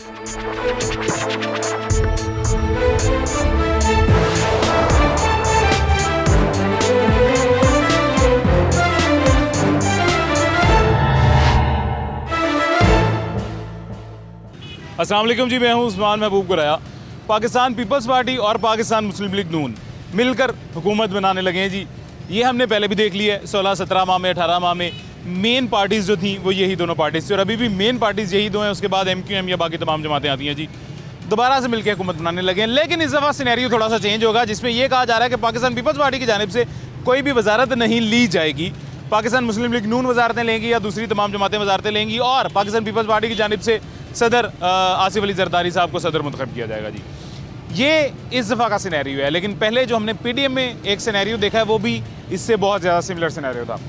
अस्सलाम वालेकुम जी, मैं हूं उस्मान महबूब कुरैया। पाकिस्तान पीपल्स पार्टी और पाकिस्तान मुस्लिम लीग नून मिलकर हुकूमत बनाने लगे हैं जी। ये हमने पहले भी देख लिया है, 16-17 माह में, 18 माह में मेन पार्टीज़ जो थी वो यही दोनों पार्टीज़ थी और अभी भी मेन पार्टीज़ यही दो हैं। उसके बाद MQM या बाकी तमाम जमातें आती हैं जी, दोबारा से मिलकर हुकूमत बनाने लगे हैं। लेकिन इस दफ़ा सिनेरियो थोड़ा सा चेंज होगा, जिसमें यह कहा जा रहा है कि पाकिस्तान पीपल्स पार्टी की जानिब से कोई भी वजारत नहीं ली जाएगी। पाकिस्तान मुस्लिम लीग नून वजारतें लेंगी या दूसरी तमाम जमातें वजारतें लेंगी और पाकिस्तान पीपल्स पार्टी की जानिब से सदर आसिफ अली जरदारी साहब को सदर मुंतखब किया जाएगा जी। ये इस दफ़ा का सिनेरियो है। लेकिन पहले जो हमने PDM में एक सिनेरियो देखा है वो भी इससे बहुत ज़्यादा सिमिलर सिनेरियो था।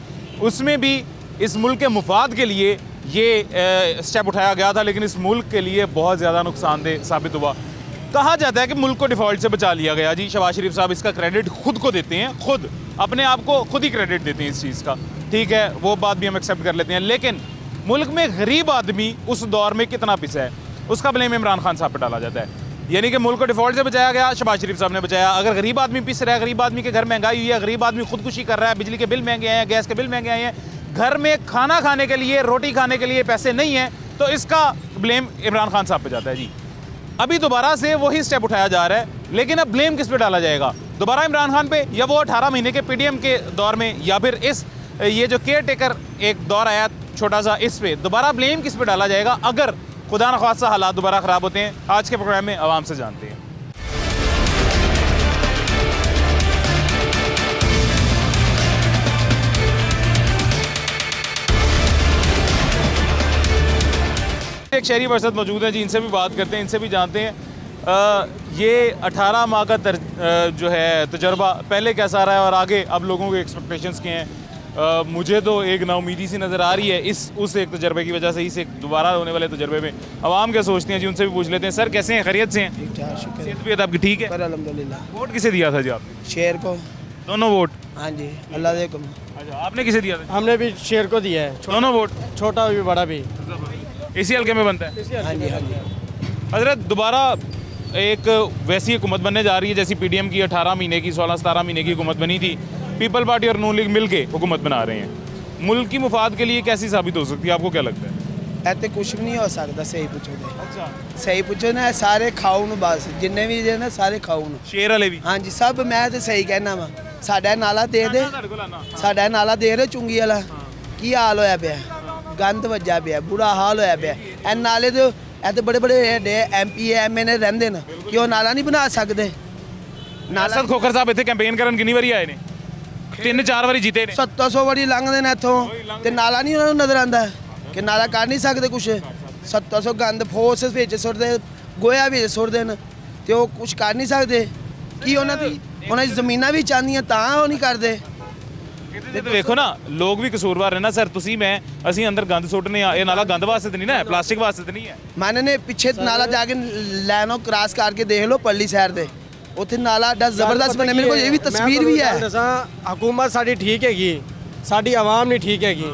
उसमें भी इस मुल्क के मुफाद के लिए ये स्टेप उठाया गया था, लेकिन इस मुल्क के लिए बहुत ज़्यादा नुकसानदेह साबित हुआ। कहा जाता है कि मुल्क को डिफ़ॉल्ट से बचा लिया गया जी। शहबाज शरीफ साहब इसका क्रेडिट खुद को देते हैं, खुद अपने आप को खुद ही क्रेडिट देते हैं इस चीज़ का। ठीक है, वो बात भी हम एक्सेप्ट कर लेते हैं। लेकिन मुल्क में गरीब आदमी उस दौर में कितना पिसा है, उसका ब्लेम इमरान खान साहब पर डाला जाता है। यानी कि मुल्क को डिफ़ॉल्ट से बचाया गया, शहबाज शरीफ साहब ने बचाया। अगर गरीब आदमी पिस रहा है, गरीब आदमी के घर महंगाई हुई है, गरीब आदमी खुदकुशी कर रहा है, बिजली के बिल महंगे आए हैं, गैस के बिल महंगे आए हैं, घर में खाना खाने के लिए, रोटी खाने के लिए पैसे नहीं हैं, तो इसका ब्लेम इमरान खान साहब पे जाता है जी। अभी दोबारा से वही स्टेप उठाया जा रहा है, लेकिन अब ब्लेम किस पे डाला जाएगा? दोबारा इमरान खान पे, या वो 18 महीने के PDM के दौर में, या फिर ये जो केयर टेकर एक दौर आया छोटा सा, इस पे दोबारा ब्लेम किस पे डाला जाएगा अगर खुदा न खास्ता हालात दोबारा ख़राब होते हैं? आज के प्रोग्राम में आवाम से जानते हैं। एक शहरी वर्सत मौजूद है जी, इनसे भी बात करते हैं, इनसे भी जानते हैं ये 18 माह का जो है तजर्बा पहले कैसा रहा है और आगे अब लोगों के एक्सपेक्टेशंस के हैं। मुझे तो एक नाउमीदी सी नज़र आ रही है उस एक तजर्बे की वजह से, इस एक दोबारा होने वाले तजर्बे में। आवाम क्या सोचते हैं जी, उनसे भी पूछ लेते हैं। सर कैसे हैं, खैरियत से हैं? सेहत आपकी ठीक है? अल्हम्दुलिल्लाह। वोट किसे दिया था जी आपने? शेर को। दोनों वोट? हाँ जी, अल्लाह दे हुक्म। अच्छा, आपने किसे दिया था? हमने भी शेर को दिया है। दोनों वोट? छोटा भी बड़ा भी इसी हल्के में बनता है? हाँ जी, हाँ जी। हजरत दोबारा एक वैसी हुकूमत बनने जा रही है जैसी PDM की 18 महीने की, 16-17 महीने की हुकूमत बनी थी। पीपल पार्टी और नून लीग मिल के हुकूमत बना रहे हैं। मुल्क की मुफाद के लिए कैसी साबित हो सकती है, आपको क्या लगता है? ऐसे कुछ भी नहीं हो सकता। सही पूछो तो अच्छा, सही पूछो ना, सारे खाओ न बस, जिन्ने भी जे ना सारे खाओ न। शेर वाले भी? हाँ जी, सब मैं तो सही कहना वा। साडा नाला देख दे, साडा नाला देख रहे चुंगी वाला की हाल होया पिया, गंद वज्जा पिया, बुरा हाल होया पिया। ए नाले तो ऐसे बड़े बड़े MP MNA रहंदे न कि वो नाला नहीं बना सकते। नाला खोखर साहब इतने कैंपेन करन कितनी बारी आए ने? 3-4 बारी जीते ने। 700 वारी लंघते ने इथों ते नाला नहीं उन्होंने नजर आता कि नाला कर नहीं सकते कुछ। 700 गंद फोर्स विच सुट्टदे, गोया विच सुट्टदे न ते वो कुछ कर नहीं सकते कि उन्होंने ज़मीनां भी चाहदियां तां वो नहीं करते। तो देखो ना, लोग भी कसूरवार है ना सर। तुसी मैं असी अंदर गंद सुट्टने आ, ये नाला गंद वास्ते तो नहीं ना है, प्लास्टिक वास्ते तो नहीं है। मैंने पीछे नाला जाके लाइनों क्रॉस करके देख लो पर्ली शहर दे, उत्थे नाला एडा जबरदस्त बने। मेरे को ये भी तस्वीर भी है। हुकूमत साड़ी ठीक हैगी, साड़ी आवाम नहीं ठीक हैगी।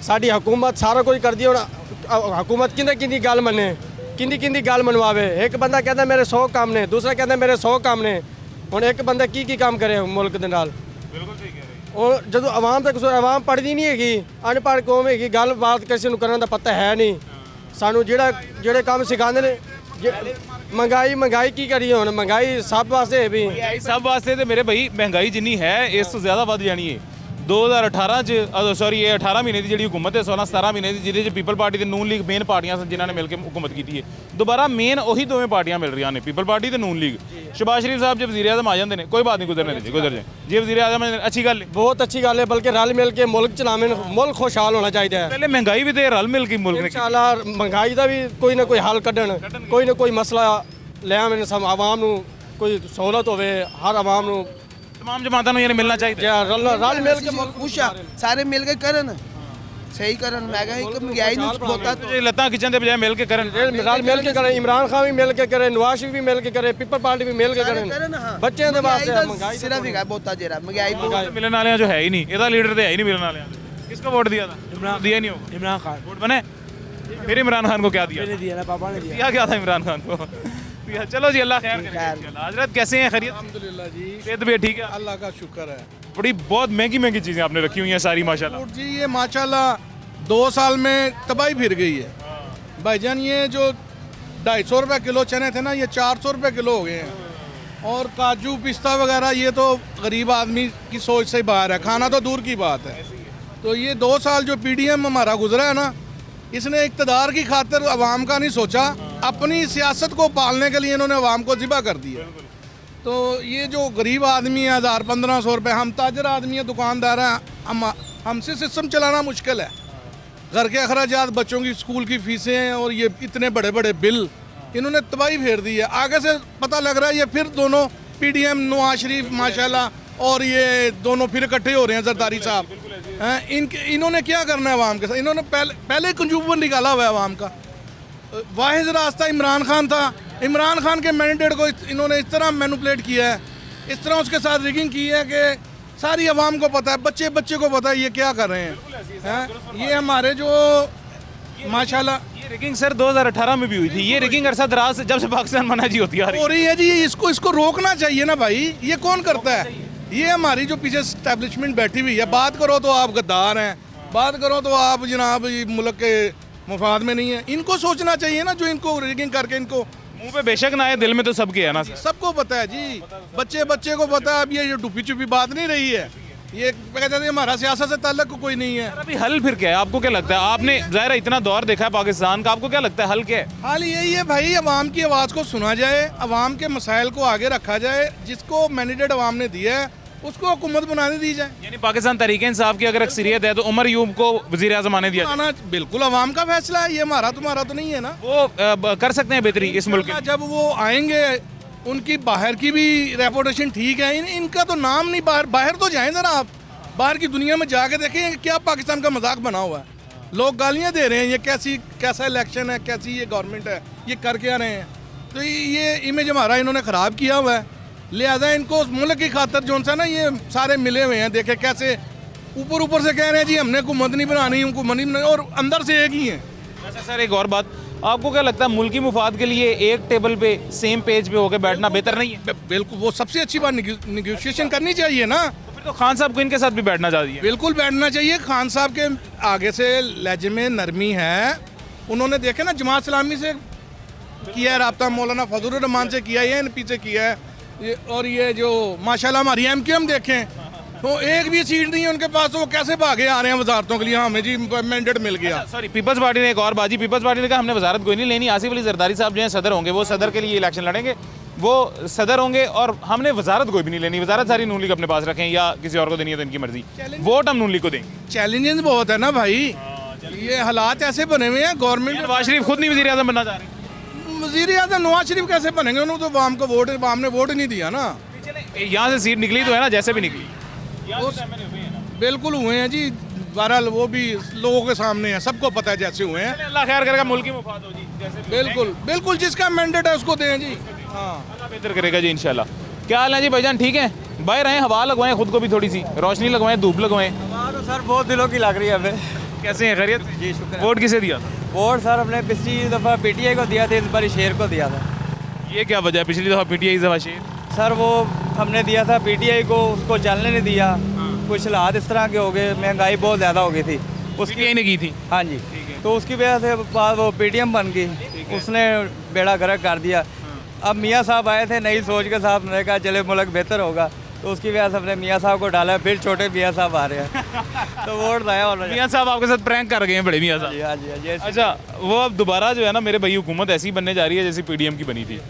साड़ी हुकूमत सारा कुछ कर दी। हुकूमत किंदी गल मने, किंदी गल मनवावे। एक बंदा कहता मेरे 100 काम ने, दूसरा कहता मेरे 100 काम ने। हुण एक बंदा की काम करे मुल्क दे नाल? बिल्कुल सही कह रहे हैं। और जो आवाम तक आवाम पढ़ती नहीं हैगी, अनपढ़ कौम हैगी, गल बात किसी नूं करन दा पता है नहीं। सानू जेड़े काम सिखांदे ने, महंगाई की करिए हुण? महंगाई सब वास्ते भी, सब वास्ते तो मेरे भाई महंगाई जिन्नी है इस तो ज़्यादा वध जानी है। 2018 च सॉरी ये 18 महीने की जी हुकूमत है, 16-17 महीने की जिहदे पीपल पार्टी ते नून लीग मेन पार्टियां सन जिन्होंने मिलकर हुकूमत की है। दोबारा मेन वही दोवें पार्टियां मिल रही हैं, पीपल पार्टी ते नून लीग। शहबाज शरीफ साहब जब वज़ीर आज़म आ जाते हैं, कोई बात नहीं, गुजरने दीजिए, गुजर जाए जी। वज़ीर आज़म अच्छी गल है, बहुत अच्छी गल है, बल्कि रल मिल के मुल्क चलावे, मुल्क खुशहाल होना चाहिए। पहले महंगाई भी तो रल मिल के मुल्क ने इंशाअल्लाह महंगाई का भी कोई ना कोई हल कढ़न, कोई ना कोई मसला ले आवन, सब आवाम नूं कोई सहूलत होवे, हर आवाम नूं तमाम जमातों को मिलना चाहिए। रल मिल के खुश आ, सारे मिल के करन, सही करन। मैं कहा एक महंगाई नूं बहुता लत्तां खिंचण दे बजाय मिल के करन, रल मिल के करें। इमरान खान भी मिल के करे, नवाज शरीफ भी मिल के करे, पीपल पार्टी भी मिल के करें। बच्चों के वास्ते महंगाई सिर्फ ही बहुता जेरा महंगाई मिलने वाले जो है ही नहीं, ਇਹਦਾ लीडर तो है ही नहीं मिलने वाले। किसको वोट दिया था? दिया नहीं होगा। इमरान खान वोट बने? फिर इमरान खान को क्या दिया? दिया ना पापा ने दिया क्या था इमरान खान को? दिया। चलो जी, अल्लाह खैर करे इंशाल्लाह। हजरत कैसे हैं? खैरियत? अल्हम्दुलिल्लाह जी, सेहत भी ठीक है? अल्लाह का शुक्र है। बड़ी बहुत महंगी महंगी चीज़ें आपने रखी हुई हैं सारी माशाल्लाह। और जी ये माशाल्लाह 2 साल में तबाही फिर गई है भाईजान। ये जो 250 रुपये किलो चने थे ना, ये 400 रुपये किलो हो गए हैं। और काजू पिस्ता वगैरह ये तो गरीब आदमी की सोच से बाहर है, खाना तो दूर की बात है। तो ये 2 साल जो PDM हमारा गुजरा है ना, इसने इक़्तिदार की खातिर अवाम का नहीं सोचा, अपनी सियासत को पालने के लिए इन्होंने अवाम को ज़िबा कर दिया। तो ये जो गरीब आदमी है 1000-1500 रुपये, हम ताजर आदमी है, दुकानदार हैं, हमसे सिस्टम चलाना मुश्किल है। घर के अखराजात, बच्चों की स्कूल की फ़ीसें और ये इतने बड़े बड़े बिल, इन्होंने तबाही फेर दी है। आगे से पता लग रहा है ये फिर दोनों PDM नवाज शरीफ माशाल्लाह और ये दोनों फिर इकट्ठे हो रहे हैं, जरदारी साहब हैं। इन्होंने क्या करना है अवाम के साथ? इन्होंने पहले कंजूमर निकाला हुआ है अवाम का। वाहिद रास्ता इमरान खान था, इमरान खान के मैंडेट को इन्होंने इस तरह मैनिपुलेट किया है, इस तरह उसके साथ रिगिंग की है कि सारी अवाम को पता है, बच्चे बच्चे को पता है ये क्या कर रहे हैं। ये हमारे जो माशाल्लाह ये रिगिंग सर 2018 में भी हुई थी। ये रिगिंग अरसा दराज से जब से पाकिस्तान बना जी होती है हो रही है जी। इसको रोकना चाहिए ना भाई, ये कौन करता है? ये हमारी जो पीछे स्टैब्लिशमेंट बैठी हुई है। बात करो तो आप गद्दार हैं, बात करो तो आप जनाब मुल्क के मुफाद में नहीं है। इनको सोचना चाहिए ना, जो इनको रिगिंग करके इनको मुंह पे बेशक ना आए, दिल में तो सबके है ना सर। सबको पता है जी, बच्चे बच्चे को पता है। अब ये डुपी चुपी बात नहीं रही है, ये कहते हैं हमारा सियासत से ताल्लुक कोई नहीं है। अभी हल फिर क्या है? आपको क्या लगता है? आपने ज़ाहिर है इतना दौर देखा है पाकिस्तान का, आपको क्या लगता है हल क्या है? हाल यही है भाई, अवाम की आवाज़ को सुना जाए, अवाम के मसाइल को आगे रखा जाए, जिसको मैंडेट अवाम ने दिया है उसको हुकूमत बनाने दी जाए। यानी पाकिस्तान तहरीक इंसाफ की अगर अक्सरियत है तो उमर यूब को वज़ीर आज़म आने दिया जाए। आना बिल्कुल अवाम का फैसला है, ये हमारा तुम्हारा तो नहीं है ना। वो कर सकते हैं बेहतरी इस मुल्क में। जब वो आएंगे, उनकी बाहर की भी रेपुटेशन ठीक है। इनका तो नाम नहीं, बाहर तो जाएं ज़रा आप, बाहर की दुनिया में जाके देखें क्या पाकिस्तान का मजाक बना हुआ है। लोग गालियाँ दे रहे हैं, ये कैसा इलेक्शन है, कैसी ये गवर्नमेंट है, ये कर क्या रहे हैं। तो ये इमेज हमारा इन्होंने ख़राब किया हुआ है। लिहाजा इनको मुल्क की खातर जो सा ना, ये सारे मिले हुए हैं। देखे कैसे ऊपर से कह रहे हैं जी हमने हुकूमत नहीं बनानी, हुकूमत नहीं बनानी, और अंदर से एक ही है। अच्छा सर, एक और बात, आपको क्या लगता है मुल्की मुफाद के लिए एक टेबल पे सेम पेज पे होकर बैठना बेहतर नहीं है? बिल्कुल, वो सबसे अच्छी बात, निगोशिएशन करनी चाहिए ना। तो फिर तो खान साहब को इनके साथ भी बैठना चाहिए। बिल्कुल बैठना चाहिए। खान साहब के आगे से लहजे में नरमी है। उन्होंने देखे ना जमात इस्लामी से किया है रब्ता, मौलाना फजलुर रहमान से किया है, NP से किया है। और ये जो माशाल्लाह हमारी MQM देखें तो एक भी सीट नहीं है उनके पास, तो वो कैसे भागे आ रहे हैं वजारतों के लिए, हमें जी मैंडेट मिल गया। सॉरी, पीपल्स पार्टी ने एक और बाजी, पीपल्स पार्टी ने कहा हमने वजारत कोई नहीं लेनी, आसिफ अली जरदारी साहब जो हैं सदर होंगे, वो सदर के लिए इलेक्शन लड़ेंगे, वो सदर होंगे, और हमने वजारत कोई भी नहीं लेनी, वजारत सारी नून लीग अपने पास रखें या किसी और को देनी है तो इनकी मर्जी, वोट हम नून लीग को देंगे। चैलेंजेस बहुत है ना भाई, ये हालात ऐसे बने हुए हैं। गवर्नमेंट नवाज शरीफ खुद नहीं वजीर आजम बनना चाह रहे। वजीर आजम नवाज शरीफ कैसे बनेंगे? उन्होंने तो वाम को वोट, वाम ने वोट नहीं दिया ना। यहाँ से सीट निकली तो है ना, जैसे भी निकली बिल्कुल हुए हैं जी। बहरहाल वो भी लोगों के सामने है, सबको पता है जैसे हुए हैं। अल्लाह खैर करेगा, मुल्क की मुफाद हो जी, जैसे भी बिल्कुल बिल्कुल, जिसका मैंडेट है उसको दें जी। हाँ, अल्लाह बेहतर करेगा जी इंशाल्लाह। क्या हाल है जी भाईजान, ठीक है? बाहर रहें, हवा लगवाएं, खुद को भी थोड़ी सी रोशनी लगवाएं, धूप लगवाएं। तो सर बहुत दिलों की लग रही है हमें। कैसे हैं, खैरियत? जी शुक्र। वोट किसे दिया था? वोट सर हमने पिछली दफ़ा PTI को दिया था, इस बार शेर को दिया था। ये क्या वजह है? पिछली दफ़ा PTI, इस दफ़ा शेर? सर वो हमने दिया था PTI को, उसको चलने नहीं दिया। कुछ हालात इस तरह के हो गए, महंगाई बहुत ज़्यादा हो गई थी PTI ने की थी। हाँ जी, तो उसकी वजह से बाद वो PTM बन गई, उसने बेड़ा गर्क कर दिया। अब मियाँ साहब आए थे नई सोच के साथ, उन्होंने कहा चले मुल्क बेहतर होगा, तो उसकी वजह से हमने मियाँ साहब को डाला। फिर छोटे मियाँ साहब आ रहे हैं तो वोट आया। और मियाँ साहब आपके साथ प्रैंक कर गए हैं, बड़े मियाँ साहब। हाँ जी, हाँ जी। अच्छा, वो अब दोबारा जो है ना मेरे भाई, हुकूमत ऐसी बनने जा रही है जैसी PDM की बनी थी।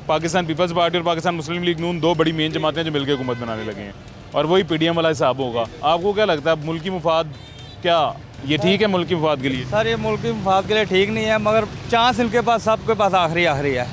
पाकिस्तान पीपल्स पार्टी और पाकिस्तान मुस्लिम लीग नून, दो बड़ी मेन जमातें जो मिलकर हुकूमत बनाने लगे हैं, और वही PDM वाला हिसाब होगा। आपको क्या लगता है मुल्क की मुफाद, क्या ये ठीक है मुल्क की मुफाद के लिए? सर ये मुल्क की मुफाद के लिए ठीक नहीं है, मगर चांस इनके पास, सबके पास आखिरी है।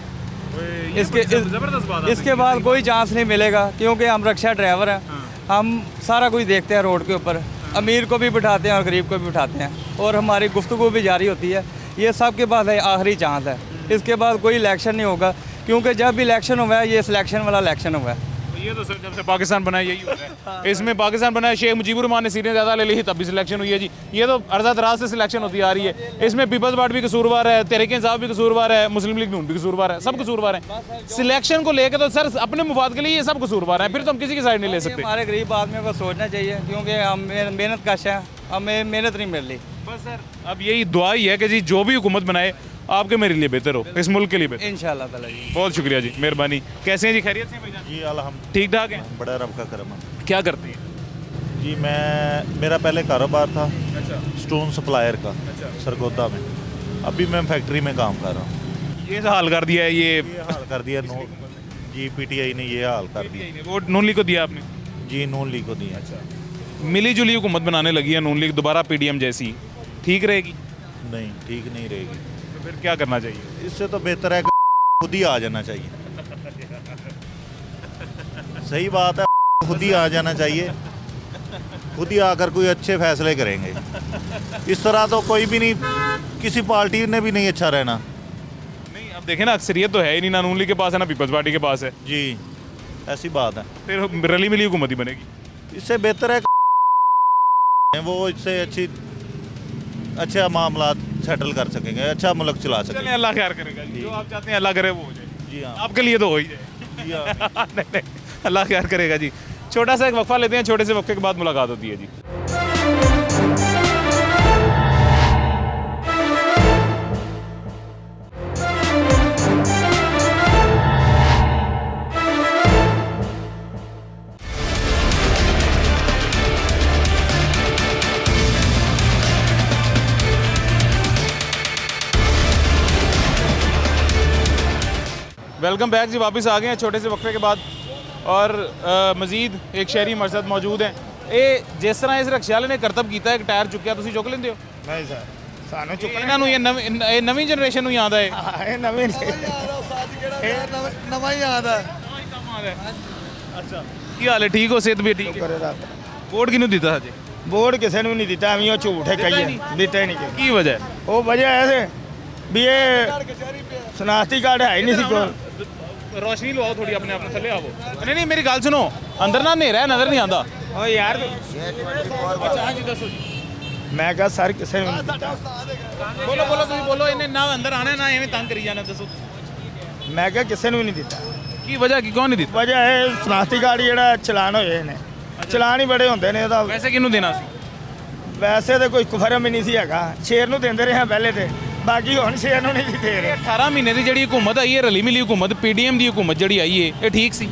इसके बाद कोई चांस नहीं मिलेगा, क्योंकि हम रक्षा ड्राइवर हैं। हम सारा कुछ देखते हैं रोड के ऊपर, अमीर को भी बिठाते हैं और गरीब को भी बिठाते हैं, और हमारी गुफ्तगू भी जारी होती है। ये सबके पास आखिरी चांस है, इसके बाद कोई इलेक्शन नहीं होगा, क्योंकि जब भी इलेक्शन हुआ है ये सिलेक्शन वाला इलेक्शन हुआ है। ये तो सर जब से पाकिस्तान बना है यही हो रहा है। इसमें पाकिस्तान बना है, शेख मुजीबुर रहमान ने सीटें ज़्यादा ले ली तब भी सिलेक्शन हुई है जी। ये तो अर्जा दराज से सिलेक्शन होती आ रही है। इसमें पीपल्स पार्टी भी कसूरवार है, तहरीक-ए-इंसाफ भी कसूरवार है, मुस्लिम लीग नून भी कसूरवार है, सब कसूरवार हैं। सिलेक्शन को लेकर तो सर अपने मुफाद के लिए ये सब कसूरवार हैं, फिर तो हम किसी की साइड नहीं ले सकते। हमारे गरीब आदमी को सोचना चाहिए क्योंकि हम मेहनत कश है, हमें मेहनत नहीं मिल रही। बस सर अब यही दुआ ही है कि जी जो भी हुकूमत बनाए आपके मेरे लिए बेहतर हो, इस मुल्क के लिए बेहतर। इंशाल्लाह ताला जी। बहुत शुक्रिया जी, मेहरबानी। कैसे हैं जी, खैरियत से हैं भाईजान? जी अल्हम्दुलिल्लाह ठीक ठाक हैं? बड़ा रब का करम है। क्या करते हैं? जी मेरा पहले कारोबार था अच्छा स्टोन सप्लायर का अच्छा। सरगोदा में। अभी मैं फैक्ट्री में काम कर रहा हूँ। ये हाल कर दिया है ये ये हाल कर दिया नो जी पीटीआई ने ये हाल कर दिया। वोट नून लीग को दिया आपने? जी नून लीग को दिया। मिली जुली हुकूमत बनाने लगी है नून लीग दोबारा पीडीएम जैसी, ठीक रहेगी? नहीं ठीक नहीं रहेगी। तो फिर क्या करना चाहिए? इससे तो बेहतर है कि खुद ही आ जाना चाहिए। सही बात है, खुद ही आ जाना चाहिए। खुद ही आकर कोई अच्छे फैसले करेंगे। इस तरह तो कोई भी नहीं, किसी पार्टी ने भी नहीं अच्छा रहना। नहीं अब देखें ना, अक्सरियत तो है ही नहीं, ना नून लीग के पास है ना पीपल्स पार्टी के पास है, जी ऐसी बात है। फिर रली मिली हुकूमत ही बनेगी। इससे बेहतर है वो इससे अच्छे मामला सेटल कर सकेंगे, अच्छा मुल्क चला चलें सकेंगे। अल्लाह खैर करेगा जी, जो आप चाहते हैं अल्लाह करे वो हो जाए। जी हाँ आपके लिए तो हो ही जाए। जी हाँ। नहीं, नहीं, अल्लाह खैर करेगा जी। छोटा सा एक वक्फा लेते हैं, छोटे से वक्फे के बाद मुलाकात होती है जी। वेलकम बैक जी, वापस आ गए हैं छोटे से वक्फे के बाद और मजीद एक शहरी हमारे साथ मौजूद हैं। ਇਹ ਜਿਸ ਤਰ੍ਹਾਂ ਇਸ ਰਿਕਸ਼ਾ ਵਾਲੇ ਨੇ ਕਰਤਬ ਕੀਤਾ ਇੱਕ ਟਾਇਰ ਚੁੱਕਿਆ, ਤੁਸੀਂ ਚੁੱਕ ਲੈਂਦੇ ਹੋ? ਨਹੀਂ ਸਰ ਸਾਨੂੰ ਇਹਨਾਂ ਨੂੰ ਇਹ ਨਵੀਂ ਜਨਰੇਸ਼ਨ ਨੂੰ ਹੀ ਆਉਂਦਾ ਹੈ। ਇਹ ਨਵੇਂ ਨਵਾਂ ਹੀ ਆਦਾ ਅੱਛਾ ਕੀ ਹਾਲ ਹੈ, ਠੀਕ ਹੋ, ਸਿਹਤ ਵੀ ਠੀਕ ਹੈ? ਕਰੇ ਰੱਬ ਵੋਟ ਕਿਹਨੂੰ ਦਿੱਤਾ ਹਜੇ? ਬੋਰਡ ਕਿਸੇ ਨੂੰ ਵੀ ਨਹੀਂ ਦਿੱਤਾ, ਐਵੇਂ ਉਹ ਝੂਠ ਹੈ ਦਿੱਤਾ ਹੀ ਕਹੀਏ ਨਹੀਂ? ਦਿੱਤਾ ਹੀ ਨਹੀਂ ਕਿਸੇ ਕੀ ਵਜ੍ਹਾ ਹੈ? ਨੂੰ। ਉਹ ਵਜ੍ਹਾ ਐਸੇ ਵੀ ਇਹ ਸਨਾਖਤੀ ਕਾਰਡ ਹੈ ਹੀ ਨਹੀਂ ਸੀ ਕੋਲ। रोशनी लो थोड़ी अपने आप थले आवो। नहीं नहीं मेरी गल सुनो, अंदर ना नेरा है, नजर नहीं आंदा। ਓ ਯਾਰ अच्छा हाँ जी दसो जी, ਮੈਂ ਕਿਹਾ ਸਰ ਕਿਸੇ ਨੂੰ ਨਹੀਂ ਦਿੱਤਾ। बोलो बोलो तुम बोलो, इन्हें ना अंदर आना ना एवें तंग करी जाना, दसो ਮੈਂ ਕਿਹਾ ਕਿਸੇ ਨੂੰ ਵੀ ਨਹੀਂ ਦਿੱਤਾ। की वजह की कौन नहीं दी? ਵਜ੍ਹਾ ਇਹ ਸਨਾਖਤੀ ਕਾਰਡ ਜਿਹੜਾ ਚਲਾਨ ਹੋਏ ਨੇ, ਚਲਾਨ ਹੀ ਬੜੇ ਹੁੰਦੇ ਨੇ ਉਹਦਾ। वैसे किनू देना सी? ਵੈਸੇ ਤਾਂ ਕੋਈ ਕੁਫਰਮ ਹੀ ਨਹੀਂ ਸੀ ਹੈਗਾ, ਸ਼ੇਰ ਨੂੰ ਦਿੰਦੇ ਰਹੇ ਹਾਂ ਪਹਿਲੇ ਤੇ, ਬਾਕੀ ਹੁਣ ਸ਼ੇਰ ਨੂੰ ਨਹੀਂ ਦੇ ਰਹੇ। 18 ਮਹੀਨੇ ਦੀ ਜਿਹੜੀ ਹਕੂਮਤ ਆਈ ਹੈ, ਰਲੀ ਮਿਲੀ ਹਕੂਮਤ, ਪੀਡੀਐਮ ਦੀ ਹਕੂਮਤ ਜਿਹੜੀ ਆਈ ਹੈ, ਇਹ ਠੀਕ ਸੀ?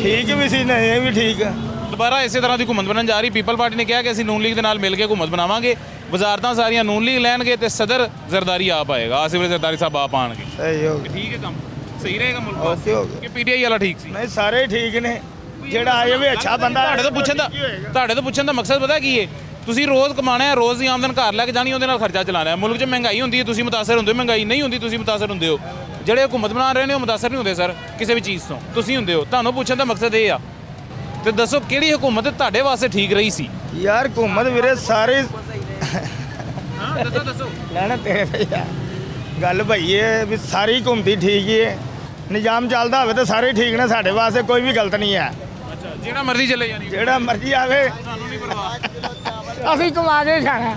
ਠੀਕ ਵੀ ਸੀ, ਨਹੀਂ ਇਹ ਵੀ ਠੀਕ ਆ। ਦੁਬਾਰਾ ਇਸੇ ਤਰ੍ਹਾਂ ਦੀ ਹਕੂਮਤ ਬਣਨ ਜਾ ਰਹੀ। ਪੀਪਲ ਪਾਰਟੀ ਨੇ ਕਿਹਾ ਕਿ ਅਸੀਂ ਨੂਨ ਲੀਗ ਦੇ ਨਾਲ ਮਿਲ ਕੇ ਹਕੂਮਤ ਬਣਾਵਾਂਗੇ, ਵਜ਼ਾਰਤਾਂ ਸਾਰੀਆਂ ਨੂਨ ਲੀਗ ਲੈਣਗੇ ਤੇ ਸਦਰ ਜ਼ਰਦਾਰੀ ਆਪ ਆਏਗਾ, ਆਸਿਫ ਅਲੀ ਜ਼ਰਦਾਰੀ ਸਾਹਿਬ ਆਪ ਆਣਗੇ। ਸਹੀ ਹੋ ਗਿਆ, ਠੀਕ ਹੈ, ਕੰਮ ਸਹੀ ਰਹੇਗਾ ਮੁਲਕ ਓਕੇ ਹੋ ਗਿਆ। ਕਿ ਪੀਡੀਆਈ ਵਾਲਾ ਠੀਕ ਸੀ? ਨਹੀਂ ਸਾਰੇ ਹੀ ਠੀਕ ਨੇ, ਜਿਹੜਾ ਆਏ ਵੀ ਅੱਛਾ ਬੰਦਾ ਤੁਹਾਡੇ ਤੋਂ ਪੁੱਛਣ ਦਾ ਮਕਸਦ ਪਤਾ ਕੀ ਹੈ? ਤੁਸੀਂ ਰੋਜ਼ ਕਮਾਣਾ ਹੈ, ਰੋਜ਼ ਦੀ ਆਮਦਨ ਘਰ ਲੈ ਕੇ ਜਾਣੀ, ਉਹਦੇ ਨਾਲ ਖਰਚਾ ਚਲਾਣਾ ਹੈ। ਮੁਲਕ 'ਚ ਮਹਿੰਗਾਈ ਹੁੰਦੀ ਹੈ, ਤੁਸੀਂ ਮੁਤਾਸਰ ਹੁੰਦੇ ਹੋ, ਮਹਿੰਗਾਈ ਨਹੀਂ ਹੁੰਦੀ ਤੁਸੀਂ ਮੁਤਾਸਰ ਹੁੰਦੇ ਹੋ। ਜਿਹੜੇ ਹਕੂਮਤ ਬਣਾ ਰਹੇ ਨੇ ਉਹ ਮੁਤਾਸਰ ਨਹੀਂ ਹੁੰਦੇ ਸਰ ਕਿਸੇ ਵੀ ਚੀਜ਼ ਤੋਂ, ਤੁਸੀਂ ਹੁੰਦੇ ਹੋ। ਤੁਹਾਨੂੰ ਪੁੱਛਣ ਦਾ ਮਕਸਦ ਇਹ ਆ, ਤੇ ਦੱਸੋ ਕਿਹੜੀ ਹਕੂਮਤ ਤੁਹਾਡੇ ਵਾਸਤੇ ਠੀਕ ਰਹੀ ਸੀ? ਯਾਰ ਹਕੂਮਤ ਵੀਰੇ ਸਾਰੇ ਹਾਂ ਦੱਸੋ ਦੱਸੋ। ਲੈਣਾ ਤੇਰੇ ਤੇ ਯਾਰ ਗੱਲ ਭਈ ਇਹ ਵੀ ਸਾਰੀ ਹਕੂਮਤੀ ਠੀਕ ਹੀ ਹੈ, ਨਿਜ਼ਾਮ ਚੱਲਦਾ ਹੋਵੇ ਤਾਂ ਸਾਰੇ ਠੀਕ ਨੇ, ਸਾਡੇ ਵਾਸਤੇ ਕੋਈ ਵੀ ਗਲਤ ਨਹੀਂ ਹੈ। ਅੱਛਾ ਜਿਹੜਾ ਮਰਜ਼ੀ ਚੱਲੇ ਜਾਣੀ, ਜਿਹੜਾ ਮਰਜ਼ੀ ਆਵੇ ਸਾਨੂੰ ਨਹੀਂ ਪਰਵਾਹ। ਅਸੀਂ ਕਮਾ ਕੇ ਖਾਣਾ।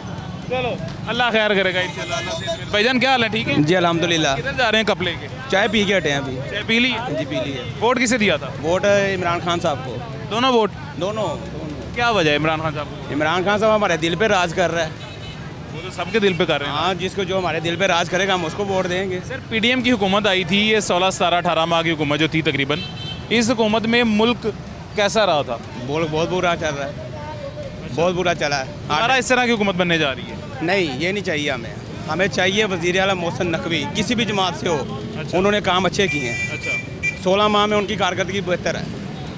चलो अल्लाह खैर करेगा इंशाल्लाह। भाईजान क्या हाल है, ठीक है? जी अल्हम्दुलिल्लाह, किधर जा रहे हैं कप लेके? चाय पी के हटे हैं अभी। चाय पी ली है? जी पी ली है। वोट किसे दिया था? वोट इमरान खान साहब को। दोनों वोट? दोनों। क्या वजह है इमरान खान साहब को? इमरान खान साहब हमारे दिल पे राज कर रहा है। वो तो सबके दिल पे कर रहे हैं। हाँ, जिसको जो हमारे दिल पे राज करेगा हम उसको वोट देंगे। सर पीडीएम की हुकूमत आई थी, ये 16 17 18 माह की हुकूमत जो थी तकरीबन, इस हुकूमत में मुल्क कैसा रहा था? बहुत बुरा चल रहा है, बहुत बुरा चला है। हमारा इस तरह की हुकूमत बनने जा रही है? नहीं, ये नहीं चाहिए हमें। हमें चाहिए वज़ीर आला मोहसिन नकवी, किसी भी जमात से हो। उन्होंने काम अच्छे किए हैं। अच्छा 16 माह में उनकी कारकर्दगी बेहतर है।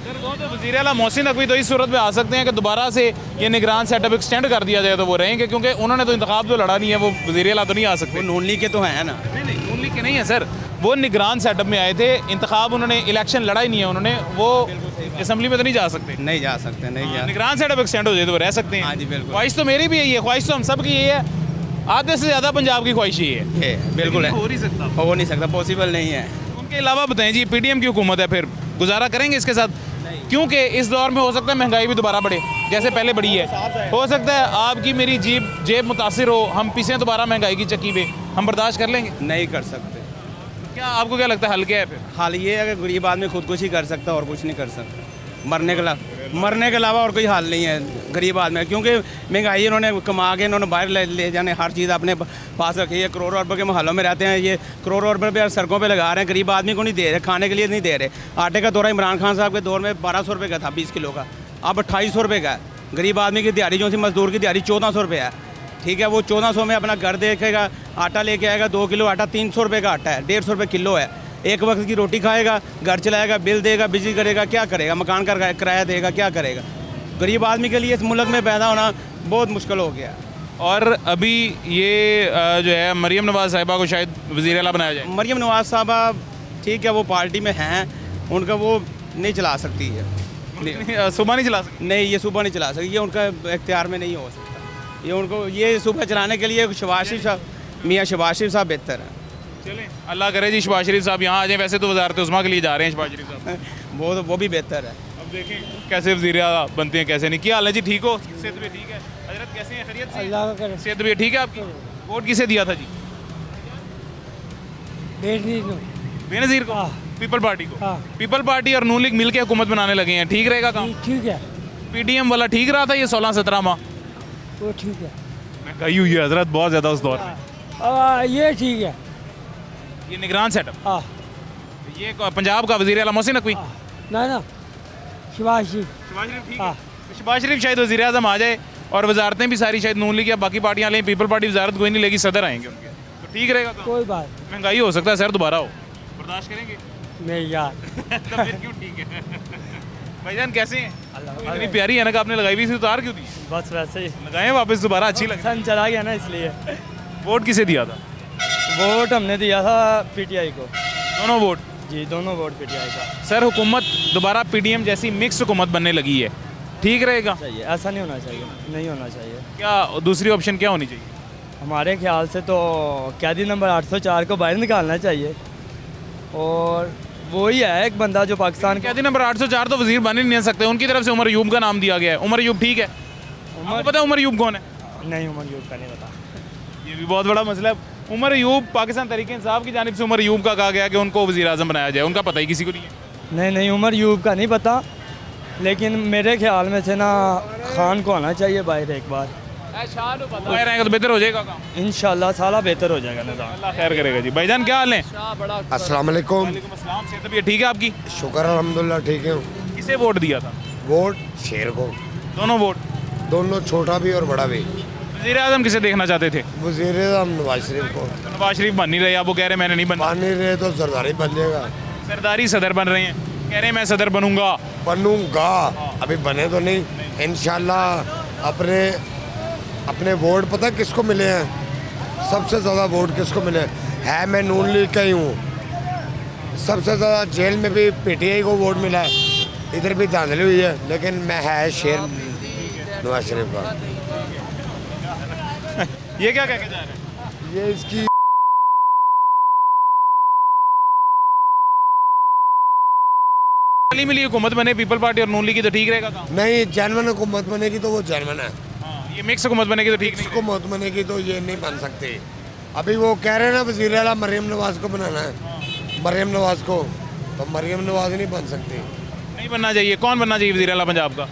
सर वो तो वज़ीर आला मोहसिन नकवी तो इस सूरत में आ सकते हैं कि दोबारा से ये निगरान सेटअप एक्सटेंड कर दिया जाए तो वो रहेंगे, क्योंकि उन्होंने तो इंतखाब तो लड़ा नहीं है, वो वज़ीर आला तो नहीं आ वो सकते। नून लीग के तो हैं ना। नहीं नून लीग के नहीं है सर, वो निगरान सेटअप में आए थे, इंतखाब उन्होंने इलेक्शन लड़ा ही नहीं है उन्होंने, वो असम्बली में तो नहीं जा सकते। नहीं जा सकते, नहीं जा। निगरान सेटअप एक्सटेंड हो जाए तो वो रह सकते हैं। हाँ जी, बिल्कुल। ख्वाहिश तो मेरी भी यही है, ख्वाहिश तो हम सब की यही है, आधे से ज़्यादा पंजाब की ख्वाहिश यही है। ये बिल्कुल है, हो नहीं सकता। हो नहीं सकता, पॉसिबल नहीं है। उनके अलावा बताएं जी, पीडीएम की हुकूमत है, फिर गुजारा करेंगे इसके साथ? क्योंकि इस दौर में हो सकता है महंगाई भी दोबारा बढ़े जैसे पहले बढ़ी है। हो सकता है आपकी मेरी जेब मुतासिर हो, हम पीछे दोबारा महंगाई की चक्की पे, हम बर्दाश्त कर लेंगे? नहीं कर सकते। क्या आपको क्या लगता है हल क्या है फिर? हाल ये है कि गरीब आदमी खुदकुशी कर सकता है और कुछ नहीं कर सकता। मरने के अलावा और कोई हाल नहीं है गरीब आदमी, क्योंकि महंगाई इन्होंने कमा के इन्होंने बाहर ले जाने हर चीज़ अपने पास रखी है। करोड़ों रुपये के मोहल्लों में रहते हैं, ये करोड़ों रुपये सड़कों पे लगा रहे हैं, गरीब आदमी को नहीं दे रहे, खाने के लिए नहीं दे रहे। आटे का दौरा इमरान खान साहब के दौर में 1200 रुपये का था 20 किलो का, अब 2800 रुपये का है। गरीब आदमी की दिहाड़ी जो सी मजदूर की दिहाड़ी 1400 रुपये है, ठीक है। वो 1400 में अपना घर देखेगा, आटा लेके आएगा, 2 किलो आटा 300 रुपये का आटा है, 150 रुपये किलो है। एक वक्त की रोटी खाएगा, घर चलाएगा, बिल देगा, बिजली करेगा, क्या करेगा, मकान का किराया देगा, क्या करेगा। गरीब आदमी के लिए इस मुल्क में पैदा होना बहुत मुश्किल हो गया। और अभी ये जो है मरीम नवाज़ साहिबा को शायद वज़ीर आला बनाया जाए। मरीम नवाज़ साहबा ठीक है, वो पार्टी में हैं, उनका वो नहीं चला सकती है। सुबह नहीं चला सकते? नहीं, ये सुबह नहीं चला सकती, ये उनका इख्तियार में नहीं हो सकता। ये उनको ये सुबह चलाने के लिए शहबाज शरीफ साहब, मियाँ शहबाज शरीफ साहब बेहतर हैं। चलें, अल्लाह करे जी शहबाज शरीफ साहब यहाँ आ जाएं। वैसे तो वज़ारत उस्मा के लिए जा रहे हैं शहबाज शरीफ साहब। वो भी बेहतर है। अब देखें कैसे वज़ीर आला बनते हैं कैसे नहीं। क्या हाल है जी, ठीक हो? सेहत भी ठीक है? हजरत कैसे हैं, खैरियत से? अल्लाह का करे। सेहत भी ठीक है आपकी? वोट किसे दिया था जी? बेनज़ीर को, पीपल पार्टी को। पीपल पार्टी और नून लीग मिलकर हुकूमत बनाने लगे हैं, ठीक रहेगा काम? ठीक है, पीडीएम वाला ठीक रहा था ये 16-17 माह? वो ठीक है। महंगाई हुई है हजरत बहुत ज़्यादा उस दौर में। ये ठीक है। ये निगरान सेटअप, हाँ ये पंजाब का वज़ीर आला मोहसिन नकवी। ना शहबाज शरीफ। शहबाज शरीफ ठीक है। हाँ। तो शहबाज शरीफ शायद वज़ीर आज़म आ जाए और वजारतें भी सारी शायद नून लीग या बाकी पार्टियाँ लें, पीपल पार्टी वजारत कोई नहीं लेगी, सदर आएंगे उनके, तो ठीक रहेगा काम? कोई बात महंगाई हो सकता है सर दोबारा हो, बर्दाश्त करेंगे? नहीं यार। तो फिर क्यों ठीक है? भाईजान कैसे हैं? इतनी प्यारी है ना कि आपने लगाई हुई थी, उतार क्यों दी? बस वैसे ही लगाएं वापस दोबारा, अच्छी लगे। सन चला गया ना इसलिए। वोट किसे दिया था? वोट हमने दिया था पीटीआई को। दोनों वोट? जी, दोनों वोट पीटीआई का। सर हुकूमत दोबारा पीडीएम जैसी मिक्स हुकूमत बनने लगी है, ठीक रहेगा? चाहिए, ऐसा नहीं होना चाहिए, नहीं होना चाहिए। क्या दूसरी ऑप्शन क्या होनी चाहिए? हमारे ख्याल से तो कैदी नंबर 804 को बाहर निकालना चाहिए, और वही है एक बंदा जो पाकिस्तान का। कैदी नंबर 804 तो वजीर बन ही नहीं सकते, उनकी तरफ से उमर अयूब का नाम दिया गया है। उमर अयूब ठीक है? आपको पता है उमर अयूब कौन है? नहीं, उमर अयूब का नहीं पता। ये भी बहुत बड़ा मसला है। उमर अयूब पाकिस्तान तहरीक इंसाफ की जानिब से उमर अयूब का कहा गया कि उनको वज़ीर आज़म बनाया जाए, उनका पता ही किसी को नहीं है। नहीं, उमर अयूब का नहीं पता, लेकिन मेरे ख्याल में से ना खान को आना चाहिए बाहर एक बार। बाहर आएगा तो बेहतर हो जाएगा काम इंशाल्लाह, साला बेहतर हो जाएगा निज़ाम। अल्लाह खैर करेगा जी। भाईजान क्या हाल है? अस्सलाम वालेकुम। वालेकुम अस्सलाम। सेहत तबीयत ठीक है आपकी? शुक्र अल्हम्दुलिल्लाह ठीक है। किसे वोट दिया था? वोट शेर को, दोनों वोट? दोनों, छोटा भी और बड़ा भी। वज़ीर आज़म किसे देखना चाहते थे? वज़ीर आज़म नवाज शरीफ को। तो नवाज शरीफ बन नहीं रहे, आप वो कह रहे हैं मैंने नहीं बनना। मान नहीं रहे तो जरदारी बन जाएगा। सरदारी सदर बन रहे हैं, कह रहे हैं मैं सदर बनूंगा। बनूंगा, अभी बने तो नहीं। इंशाल्लाह अपने वोट पता किसको मिले हैं? सबसे ज़्यादा वोट किसको मिले है? मैं नून लीग का ही हूँ। सबसे ज़्यादा जेल में भी पीटीआई को वोट मिला है, इधर भी धांधली हुई है, लेकिन मैं है शेर नवाज शरीफ का। ये क्या कह के जा रहे हैं? ये इसकी मिली हुकूमत बने पीपल पार्टी और नून लीग की तो ठीक रहेगा काम? नहीं, जनवन हुकूमत बनेगी तो वो जनवन है। हाँ, ये मिक्स हुकूमत बनेगी तो ठीक नहीं। हुकूमत बनेगी तो ये नहीं बन सकती। अभी वो कह रहे हैं ना वज़ीर आला मरीम नवाज को बनाना है, मरीम नवाज को, तो मरीम नवाज नहीं बन सकती। नहीं बनना चाहिए। कौन बनना चाहिए वज़ीर आला पंजाब का?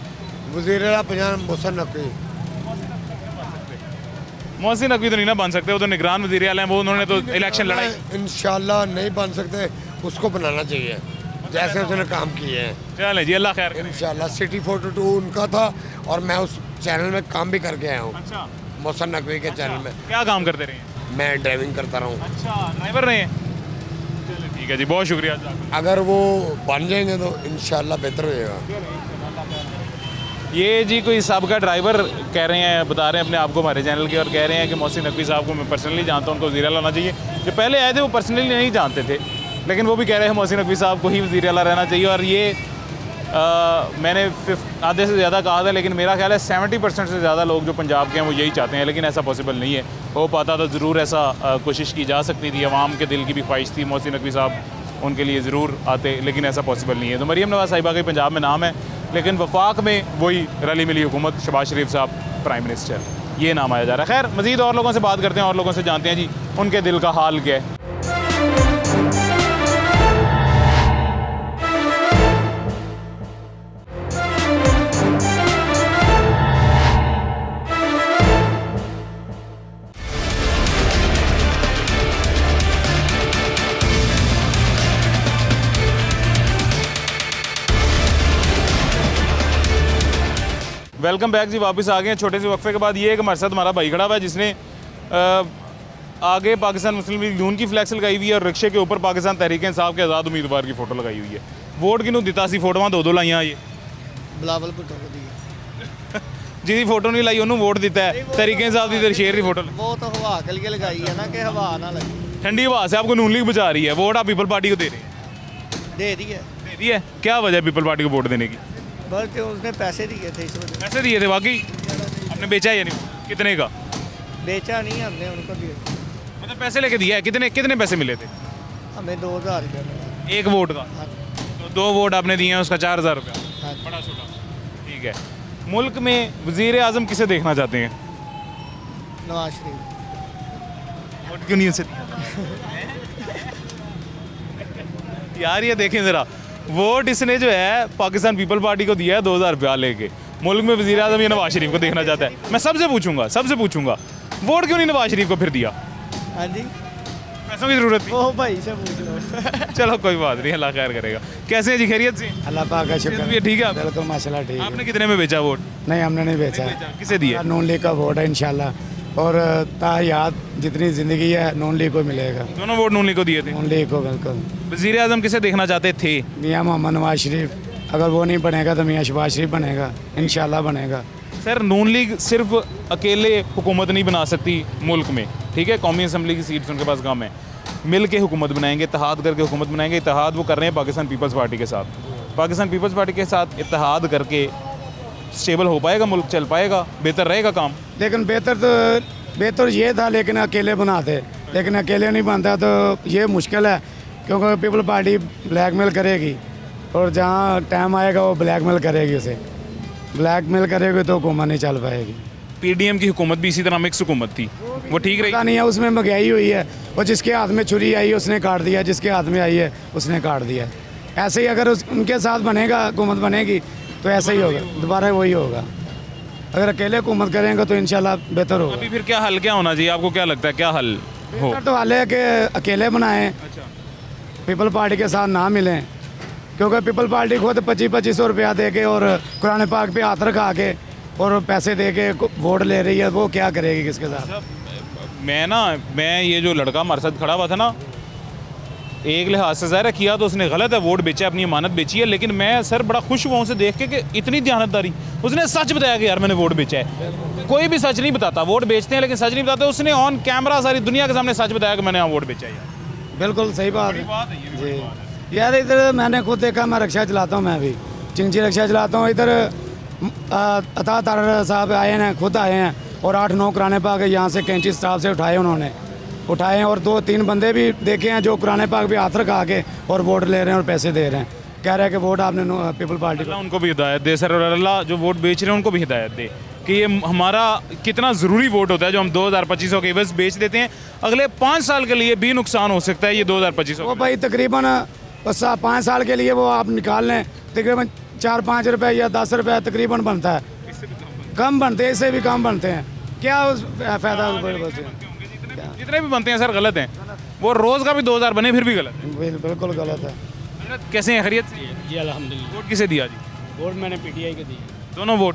वज़ीर आला पंजाब मोहसिन नकवी। मोहसिन नकवी तो नहीं ना बन सकते, वो तो निगरान वज़ीर आला हैं, वो उन्होंने तो इलेक्शन लड़ाई। इंशाल्लाह नहीं बन सकते, उसको बनाना चाहिए जैसे उसने काम किए हैं। चलें जी, अल्लाह खैर करे। इंशाल्लाह। सिटी 42 उनका था और मैं उस चैनल में काम भी करके आया हूँ, अच्छा, मोहसिन नकवी के चैनल में। क्या काम करते रहे हैं? मैं ड्राइविंग करता रहा हूँ। अच्छा, ड्राइवर रहे हैं? चलिए ठीक है जी, बहुत शुक्रिया। अगर वो बन जाएंगे तो इंशाल्लाह बेहतर हो जाएगा। ये जी कोई सबका ड्राइवर कह रहे हैं, बता रहे हैं अपने आप को हमारे चैनल के, और कह रहे हैं कि मोहसिन नकवी साहब को मैं पर्सनली जानता हूँ, उनको वज़ीर आला होना चाहिए। जो पहले आए थे वो पर्सनली नहीं जानते थे, लेकिन वो भी कह रहे हैं मोहसिन नकवी साहब को ही वज़ीर आला रहना चाहिए। और ये मैंने आधे से ज़्यादा कहा था, लेकिन मेरा ख्याल है 70% से ज़्यादा लोग जो पंजाब के हैं वो यही चाहते हैं, लेकिन ऐसा पॉसिबल नहीं है। हो पाता तो ज़रूर ऐसा कोशिश की जा सकती थी, अवाम के दिल की भी ख्वाहिश थी मोहसिन नकवी साहब उनके लिए ज़रूर आते, लेकिन ऐसा पॉसिबल नहीं है। तो मरीम नवाज़ साहिबा का पंजाब में नाम है, लेकिन वफाक में वही रली मिली हुकूमत, शहबाज शरीफ साहब प्राइम मिनिस्टर, ये नाम आया जा रहा है। खैर मज़ीद और लोगों से बात करते हैं, और लोगों से जानते हैं जी उनके दिल का हाल क्या है। वेलकम बैक जी, वापस आ गए हैं छोटे से वक्फे के बाद। ये एक हमारे साथ हमारा भाई खड़ा हुआ है जिसने आगे पाकिस्तान मुस्लिम लीग नून की फ्लैक्स लगाई हुई है और रिक्शे के ऊपर पाकिस्तान तहरीक इंसाफ के आज़ाद उम्मीदवार की फ़ोटो लगाई हुई है। वोट किनू दिता सी फोटोआं दो लाइया ये बिलावल भुट्टो को दी जिहदी फोटो नहीं लाई उन्होंने वोट दिता है, तहरीक इंसाफ की शेर की फोटो। वो तो हवा के लिए लगाई है ना कि हवा ना लगे। ठंडी हवा से आपको नून लीग बचा रही है, वोट आप पीपल पार्टी को दे रहे हैं। दे दी है, दे दी है, क्या वजह है पीपल पार्टी को वोट देने की? बल्कि उसने पैसे दिए थे इस वजह। पैसे दिए थे वाकई? आपने बेचा है या नहीं? कितने का? बेचा नहीं, हमने उनको दिए, मतलब पैसे लेके दिया है। कितने कितने पैसे मिले थे? हमें 2000 रुपया मिला। एक वोट का? तो 2 वोट आपने दिए हैं, उसका 4000 रुपया, हाँ। बड़ा छोटा। ठीक है। मुल्क में वज़ीर आज़म किसे देखना चाहते हैं? नवाज शरीफ। वोट क्यों नहीं उसे दिया? यार ये देखें ज़रा, वोट इसने जो है पाकिस्तान पीपल पार्टी को दिया है 2000 रुपया लेके। मुल्क में वज़ीर आज़म ये नवाज शरीफ को देखना चाहता है। मैं सबसे पूछूंगा वोट क्यों नहीं नवाज शरीफ को फिर दिया? हाँ जी, पैसों की ज़रूरत थी। वो भाई से पूछ लो। चलो कोई बात नहीं, अल्लाह खैर करेगा। कैसे हैं जी, खैरियत से? अल्लाह पाक का शुक्र तबीयत ठीक है आप? बिल्कुल माशाल्लाह ठीक आपने कितने में बेचा वोट? नहीं हमने नहीं बेचा किसे दिया? नून लीग का वोट है इंशाल्लाह, और तायात जितनी ज़िंदगी है नून लीग को मिलेगा। दोनों वोट नून लीग को दिए थे। नून लीग को बिल्कुल। वज़ीर आज़म किसे देखना चाहते थे? मियाँ मोहम्मद नवाज शरीफ, अगर वो नहीं बनेगा तो मियाँ शहबाज शरीफ बनेगा, इंशाल्लाह बनेगा। सर नून लीग सिर्फ अकेले हुकूमत नहीं बना सकती मुल्क में, ठीक है? कौमी असम्बली की सीट्स उनके पास कम है, मिल के हुकूमत बनाएंगे, इत्तेहाद करके हुकूमत बनाएंगे। इत्तेहाद वो कर रहे हैं पाकिस्तान पीपल्स पार्टी के साथ। पाकिस्तान पीपल्स पार्टी के साथ इत्तेहाद करके स्टेबल हो पाएगा मुल्क, चल पाएगा, बेहतर रहेगा काम। लेकिन बेहतर ये था, लेकिन अकेले बनाते, लेकिन अकेले नहीं बनता तो ये मुश्किल है, क्योंकि पीपल पार्टी ब्लैकमेल करेगी, और जहाँ टाइम आएगा वो ब्लैकमेल करेगी, उसे ब्लैकमेल करेगी तो हुकूमत नहीं चल पाएगी। पीडीएम की हुकूमत भी इसी तरह मिक्स हुकूमत थी, वो ठीक रही? पता नहीं है, उसमें महंगाई हुई है, और जिसके हाथ में छुरी आई है उसने काट दिया, जिसके हाथ में आई है उसने काट दिया। ऐसे ही अगर उनके साथ बनेगा, हुकूमत बनेगी तो ऐसा ही होगा, दोबारा वही होगा। अगर अकेले हुकूमत करेंगे तो इंशाल्लाह बेहतर होगा। अभी फिर क्या हल क्या होना चाहिए, आपको क्या लगता है क्या हल हो? बेहतर तो हाल है कि अकेले बनाएं, पीपल पार्टी के साथ ना मिलें, क्योंकि पीपल पार्टी खुद 2500 रुपया दे के और कुरान पाक पे हाथ रखा के और पैसे दे के वोट ले रही है, वो क्या करेगी किसके साथ? मैं ये जो लड़का हमारे साथ खड़ा हुआ था ना, एक लिहाज से ज़ाहिर किया तो उसने गलत है, वोट बेचा, अपनी अमानत बेची है, लेकिन मैं सर बड़ा खुश हुआ उसे देख के कि इतनी दयानतदारी। उसने सच बताया कि यार मैंने वोट बेचा है। कोई भी सच नहीं बताता, वोट बेचते हैं लेकिन सच नहीं बताते। उसने ऑन कैमरा सारी दुनिया के सामने सच बताया कि मैंने यहाँ वोट बेचा है। यार बिल्कुल सही बात है जी। यार इधर मैंने खुद देखा, मैं रिक्शा चलाता हूँ, मैं भी चिंची रिक्शा चलाता हूँ। इधर अता तारा साहब आए हैं, खुद आए हैं, और 8-9 कुरान पाक यहाँ से कैंची स्टाफ से उठाए हैं, और 2-3 बंदे भी देखे हैं जो कुरान पाक भी हाथ रखा के और वोट ले रहे हैं और पैसे दे रहे हैं, कह रहे हैं कि वोट आपने पीपल पार्टी को। उनको भी हिदायत दे सर, और अल्लाह जो वोट बेच रहे हैं उनको भी हिदायत दे कि ये हमारा कितना ज़रूरी वोट होता है जो हम 2025 के बस बेच देते हैं। अगले 5 साल के लिए भी नुकसान हो सकता है ये 2025। वो भाई तकरीबन 5 साल के लिए वो आप निकाल लें, तकरीबन 4-5 रुपये या 10 रुपये तकरीबन बनता है, कम बनते हैं, इससे भी कम बनते हैं। क्या फ़ायदा? जितने भी बनते हैं सर गलत हैं। वो रोज़ का भी 2000 बने फिर भी गलत है। बिल्कुल गलत है। कैसे हैं, खैरियत? जी अल्हम्दुलिल्लाह। वोट किसे दिया जी? वोट मैंने पीटीआई को दी। दोनों वोट?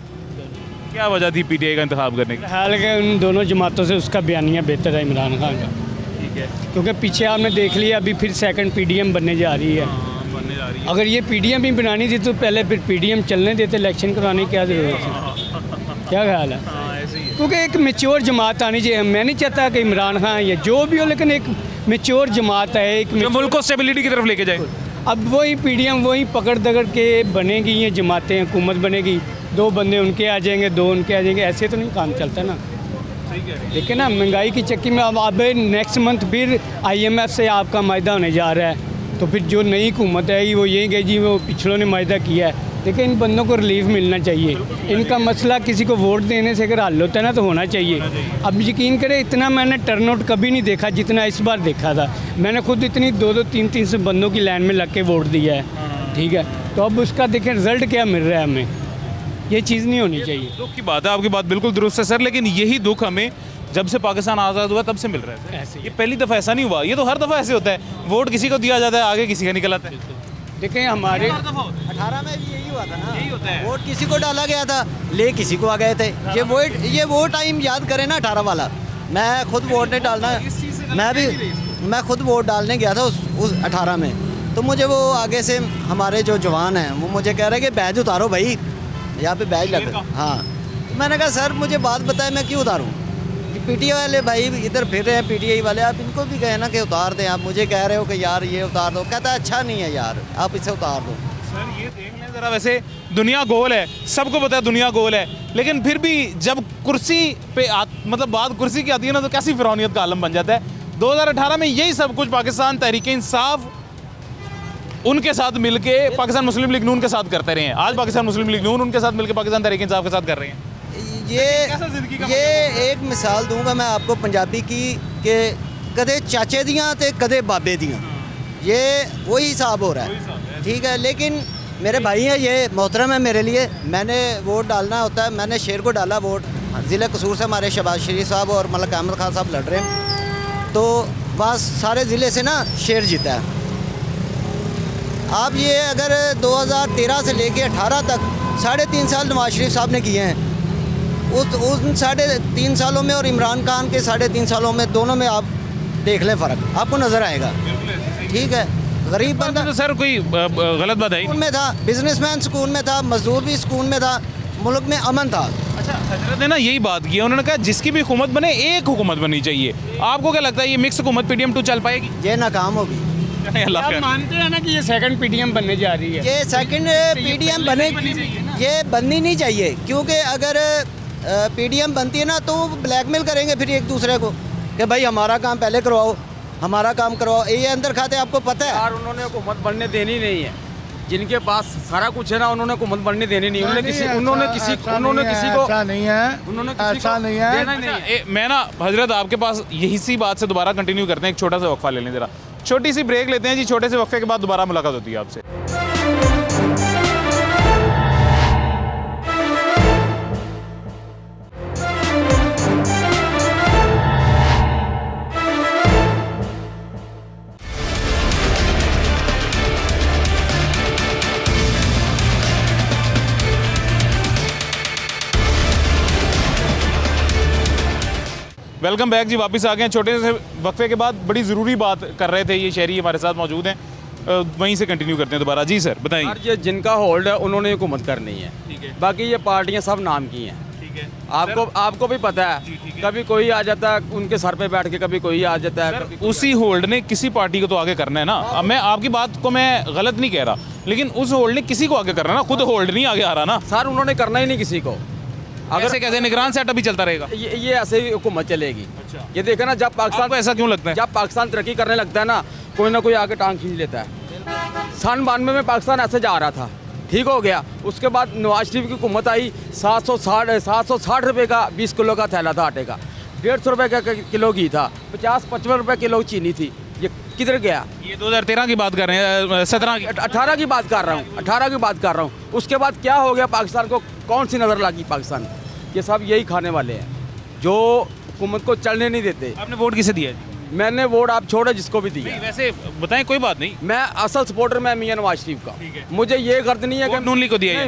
क्या वजह थी पीटीआई का इंतखाब करने की? हाल के उन दोनों जमातों से उसका बयानिया बेहतर है इमरान खान का, ठीक है, क्योंकि पीछे आपने देख लिया अभी फिर सेकंड पीडीएम बनने जा रही है। बनने जा रही है। अगर ये पीडीएम ही बनानी थी तो पहले फिर पीडीएम चलने देते, इलेक्शन करवाने की क्या ज़रूरत है? क्या ख्याल है? क्योंकि एक मेच्योर जमात आनी चाहिए। मैं नहीं चाहता कि इमरान खान या जो भी हो, लेकिन एक मेच्योर जमात है, एक जो मुल्क को स्टेबिलिटी की तरफ लेके जाए। अब वही पीडीएम वही पकड़ दगड़ के बनेगी, ये जमातें, हुकूमत बनेगी, 2 बंदे उनके आ जाएंगे, 2 उनके आ जाएंगे, ऐसे तो नहीं काम चलता ना। ठीक है ना, महंगाई की चक्की में अब नेक्स्ट मंथ फिर IMF से आपका मायदा होने जा रहा है, तो फिर जो नई हुकूमत आई वो यही गई जी वो पिछड़ों ने मायदा किया है। देखिए इन बंदों को रिलीफ मिलना चाहिए। इनका मसला किसी को वोट देने से अगर हल होता है ना तो होना चाहिए। अब यकीन करें इतना मैंने टर्नआउट कभी नहीं देखा जितना इस बार देखा था। मैंने खुद इतनी 2-2 3-3 से बंदों की लाइन में लग के वोट दिया है, ठीक है। तो अब उसका देखें रिजल्ट क्या मिल रहा है हमें, ये चीज़ नहीं होनी चाहिए। दुख की बात है, आपकी बात बिल्कुल दुरुस्त है सर, लेकिन यही दुख हमें जब से पाकिस्तान आज़ाद हुआ तब से मिल रहा है। ऐसे ये पहली दफ़ा ऐसा नहीं हुआ, ये तो हर दफ़ा ऐसे होता है। वोट किसी को दिया जाता है, आगे किसी का निकल आता है। देखें हमारे 18 में भी यही हुआ था ना, यही होता है। वोट किसी को डाला गया था, ले किसी को आ गए थे। ये वो टाइम याद करें ना 18 वाला। मैं खुद वोट नहीं डालना, मैं खुद वोट डालने गया था उस 18 में। तो मुझे वो आगे से हमारे जो जवान हैं वो मुझे कह रहे हैं कि बैज उतारो भाई, यहाँ पे बैज लग। हाँ, तो मैंने कहा सर मुझे बात बताएं मैं क्यों उतारूँ। पीटीआई वाले भाई इधर फिर रहे हैं, पीटीआई वाले, आप इनको भी कहे ना कि उतार दें। आप मुझे कह रहे हो कि यार ये उतार दो, कहता है अच्छा नहीं है यार आप इसे उतार दो। सर ये देख लें ज़रा, वैसे दुनिया गोल है, सबको पता है दुनिया गोल है, लेकिन फिर भी जब कुर्सी पे मतलब बात कुर्सी की आती है ना तो कैसी फिरौनियत का आलम बन जाता है। 2018 में यही सब कुछ पाकिस्तान तहरीक इंसाफ उनके साथ मिलके पाकिस्तान मुस्लिम लीग नून के साथ करते रहे हैं। आज पाकिस्तान मुस्लिम लीग नून उनके साथ मिलके पाकिस्तान तहरीक इंसाफ के साथ कर रहे हैं। ये एक मिसाल दूंगा मैं आपको पंजाबी की कि कदे चाचे दियाँ ते कदे बाबे दियाँ, ये वही हिसाब हो रहा है, ठीक है। लेकिन मेरे भाई हैं, ये मोहतरम है मेरे लिए। मैंने वोट डालना होता है, मैंने शेर को डाला वोट। ज़िले कसूर से हमारे शहबाज शरीफ साहब और मलक अहमद खान साहब लड़ रहे हैं, तो बस सारे ज़िले से ना शेर जीता है। आप ये अगर 2013 से लेके 18 तक 3.5 साल नवाज शरीफ साहब ने किए हैं, उन 3.5 सालों में और इमरान खान के 3.5 सालों में, दोनों में आप देख लें फ़र्क, आपको नज़र आएगा, ठीक है। गरीब बंदा तो सर कोई गलत बात है सुकून में था, बिजनेसमैन सुकून में था, मजदूर भी सुकून में था, मुल्क में अमन था। अच्छा, हजरत ने ना यही बात की है, उन्होंने कहा जिसकी भी हुकूमत बने एक हुकूमत बननी चाहिए। आपको क्या लगता है ये मिक्स हुकूमत PDM 2 चल पाएगी? ये नाकाम होगी। अल्लाह आप खैर। मानते हैं ना कि ये सेकंड PDM बनने जा रही है? ये सेकंड PDM बने, ये बननी नहीं चाहिए, क्योंकि अगर PDM बनती है ना तो वो ब्लैकमेल करेंगे फिर एक दूसरे को कि भाई हमारा काम पहले करवाओ, हमारा काम करवाओ। ये अंदर खाते आपको पता है यार उन्होंने हुकूमत बनने देनी नहीं है, जिनके पास सारा कुछ है ना उन्होंने हुकूमत बनने देनी नहीं। उन्होंने किसी को नहीं है, ऐसा नहीं है। देना ही नहीं है। मैं ना हजरत आपके पास यही सी बात से दोबारा कंटिन्यू करते हैं, एक छोटा सा वक्फा ले लें ज़रा, छोटी सी ब्रेक लेते हैं जी। छोटे से वक्फे के बाद दोबारा मुलाकात होती है आपसे। वेलकम बैक जी, वापस आ गए हैं। छोटे से वक्फे के बाद बड़ी ज़रूरी बात कर रहे थे, ये शहरी हमारे साथ मौजूद हैं, वहीं से कंटिन्यू करते हैं दोबारा। जी सर बताइए। यार ये जिनका होल्ड है उन्होंने हुकूमत करनी है, ठीक है। बाकी ये पार्टियां सब नाम की हैं, ठीक है। आपको भी पता है, कभी कोई आ जाता है उनके सर पे बैठ के, कभी कोई आ जाता है, कभी उसी होल्ड ने किसी पार्टी को तो आगे करना है ना। अब मैं आपकी बात को मैं गलत नहीं कह रहा, लेकिन उस होल्ड ने किसी को आगे करना है ना, खुद होल्ड नहीं आगे आ रहा ना। सर उन्होंने करना ही नहीं किसी को। अगर कैसे निगरान सेट अभी चलता रहेगा। ये ऐसे ही हुकूमत चलेगी। अच्छा। ये देखा ना, जब पाकिस्तान आपको ऐसा क्यों लगता है? जब पाकिस्तान तरक्की करने लगता है ना, कोई ना कोई आके टांग खींच लेता है। 92 में पाकिस्तान ऐसे जा रहा था, ठीक हो गया। उसके बाद नवाज शरीफ की हुकूमत आई, 760 रुपये का 20 किलो का थैला था आटे का, 150 रुपये का किलो घी था, 50-55 रुपये किलो चीनी थी। ये किधर गया? ये 2013 की बात कर रहे हैं, 17 की 18 की बात कर रहा हूँ, 18 की बात कर रहा हूँ। उसके बाद क्या हो गया पाकिस्तान को? कौन सी नज़र लगी पाकिस्तान? ये सब यही खाने वाले हैं जो हुकूमत को चलने नहीं देते। आपने वोट किसे दिया है? मैंने वोट आप छोड़े जिसको भी दिया। वैसे बताएं, कोई बात नहीं। मैं असल सपोर्टर मैं मियां नवाज शरीफ का। मुझे ये गर्ज नहीं है कि नून लीग को दिया है।